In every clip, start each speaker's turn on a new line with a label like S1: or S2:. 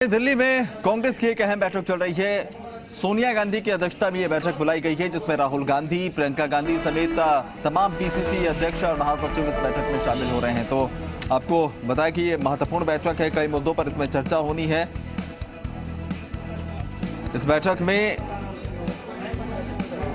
S1: दिल्ली में कांग्रेस की एक अहम बैठक चल रही है। सोनिया गांधी की अध्यक्षता में यह बैठक बुलाई गई है, जिसमें राहुल गांधी, प्रियंका गांधी समेत तमाम पीसीसी अध्यक्ष और महासचिव इस बैठक में शामिल हो रहे हैं। तो आपको बताया कि ये महत्वपूर्ण बैठक है, कई मुद्दों पर इसमें चर्चा होनी है। इस बैठक में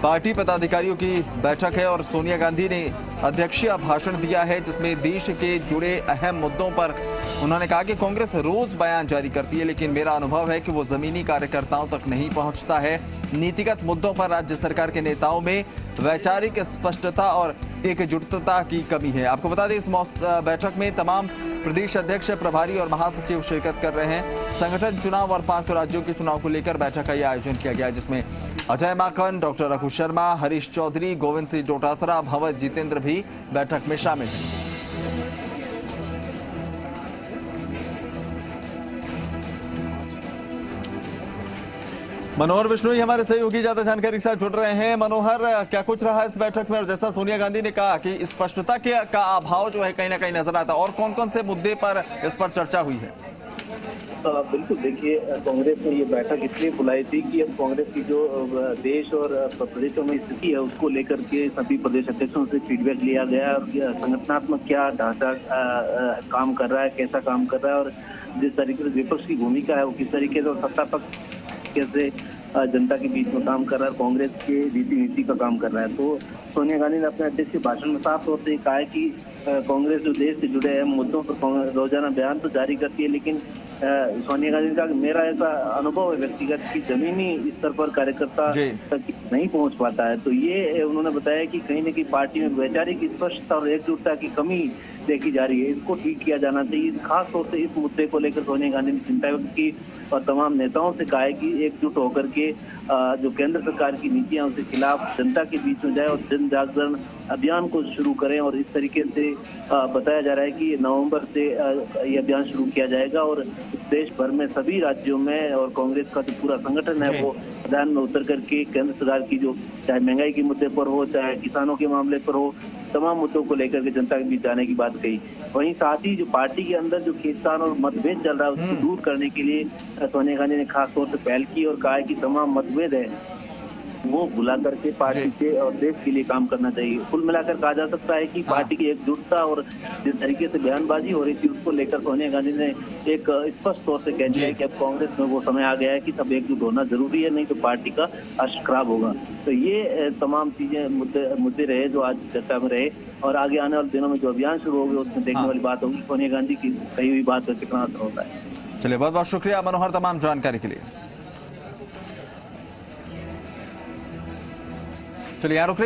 S1: पार्टी पदाधिकारियों की बैठक है और सोनिया गांधी ने अध्यक्षीय भाषण दिया है, जिसमें देश के जुड़े अहम मुद्दों पर उन्होंने कहा कि कांग्रेस रोज बयान जारी करती है, लेकिन मेरा अनुभव है कि वो जमीनी कार्यकर्ताओं तक नहीं पहुंचता है। नीतिगत मुद्दों पर राज्य सरकार के नेताओं में वैचारिक स्पष्टता और एकजुटता की कमी है। आपको बता दें, इस बैठक में तमाम प्रदेश अध्यक्ष, प्रभारी और महासचिव शिरकत कर रहे हैं। संगठन चुनाव और 5 राज्यों के चुनाव को लेकर बैठक का यह आयोजन किया गया है, जिसमें अजय माकन, डॉक्टर रघु शर्मा, हरीश चौधरी, गोविंद सिंह डोटासरा, भंवर जितेंद्र भी बैठक में शामिल हैं। मनोहर विश्नोई हमारे सहयोगी ज्यादा जानकारी के साथ जुड़ रहे हैं। मनोहर, क्या कुछ रहा इस बैठक में, और जैसा सोनिया गांधी ने कहा कि स्पष्टता का अभाव जो है कहीं ना कहीं नजर आता है, और कौन कौन से मुद्दे पर इस पर चर्चा हुई है?
S2: बिल्कुल, देखिए, कांग्रेस ने ये बैठक इसलिए बुलाई थी कि अब कांग्रेस की जो देश और प्रदेशों में स्थिति है उसको लेकर के सभी प्रदेश अध्यक्षों से फीडबैक लिया गया और संगठनात्मक क्या ढांचा काम कर रहा है, कैसा काम कर रहा है, और जिस तरीके से विपक्ष की भूमिका है वो किस तरीके से, और सत्ता पक्ष कैसे जनता के बीच में काम कर रहा है, कांग्रेस के नीति का काम कर रहा है। तो सोनिया गांधी ने अपने अध्यक्ष के भाषण में साफ तौर से कहा है कि कांग्रेस जो देश से जुड़े हैं मुद्दों पर रोजाना बयान तो जारी करती है, लेकिन सोनिया गांधी ने कहा कि मेरा ऐसा अनुभव है व्यक्तिगत कि जमीनी स्तर पर कार्यकर्ता तक नहीं पहुंच पाता है। तो ये उन्होंने बताया कि कहीं न कहीं पार्टी में वैचारिक स्पष्टता और एकजुटता की कमी देखी जा रही है, इसको ठीक किया जाना चाहिए। खास तौर से इस मुद्दे को लेकर सोनिया गांधी ने चिंता व्यक्त की और तमाम नेताओं से कहा है कि एकजुट होकर के जो केंद्र सरकार की नीतियां उसके खिलाफ जनता के बीच में जाए और जन जागरण अभियान को शुरू करें। और इस तरीके से बताया जा रहा है कि नवंबर से ये अभियान शुरू किया जाएगा और देश भर में सभी राज्यों में, और कांग्रेस का जो पूरा संगठन है वो मैदान में उतर करके केंद्र सरकार की जो चाहे महंगाई के मुद्दे पर हो, चाहे किसानों के मामले पर हो, तमाम मुद्दों को लेकर के जनता के बीच जाने की बात कही। वहीं साथ ही जो पार्टी के अंदर जो खींचतान और मतभेद चल रहा है उसको दूर करने के लिए सोनिया गांधी ने खास तौर से पहल की और कहा है कि तमाम मतभेद है वो भुला करके पार्टी के और देश के लिए काम करना चाहिए। कुल मिलाकर कहा जा सकता है कि पार्टी की एकजुटता और जिस तरीके से बयानबाजी हो रही थी उसको लेकर सोनिया गांधी ने एक स्पष्ट तौर से कह दिया है कि अब कांग्रेस में वो समय आ गया है कि सब एकजुट होना जरूरी है, नहीं तो पार्टी का अर्श खराब होगा। तो ये तमाम चीजें मुद्दे रहे जो आज चर्चा में रहे, और आगे आने वाले दिनों में जो अभियान शुरू होगा उसमें देखने वाली बात होगी सोनिया गांधी की कही हुई बात पर कितना असर होता है।
S1: चलिए, बहुत बहुत शुक्रिया मनोहर तमाम जानकारी के लिए। चलिए, यहाँ रुक